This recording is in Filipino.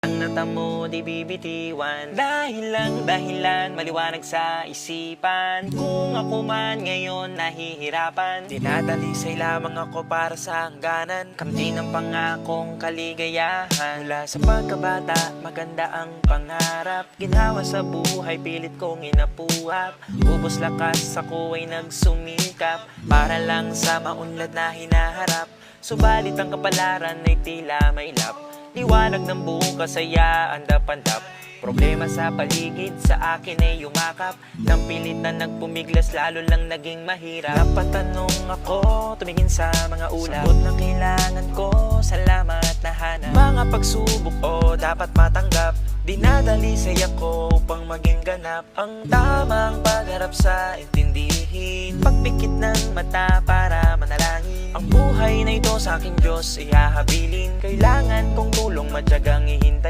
Ang natamo di bibitiwan, dahil lang dahilan maliwanag sa isipan. Kung ako man ngayon nahihirapan, dinadalisay lamang ako para sa hangganan. Kamti ng pangakong kaligayahan. Mula sa pagkabata, maganda ang pangarap. Ginawa sa buhay, pilit kong inapuhap. Ubos lakas, ako ay nagsumikap para lang sa maunlad na hinaharap. Subalit ang kapalaran ay tila mailap. Liwanag ng buong kasayaan dapandap. Problema sa paligid sa akin ay yumakap. Nang pilit na nagpumiglas lalo lang naging mahirap. Napatanong ako, tumingin sa mga ulap. Sagot na kailangan ko, salamat na hanap. Mga pagsubok o dapat matanggap. Dinadalisay ako upang maging ganap. Ang tamang pagharap sa intindihin. Pagpikit ng mata para manalangin. Ang buhay na ito sa aking Diyos ay hahabilin. Kailangan kong tulong matyagang ihintay.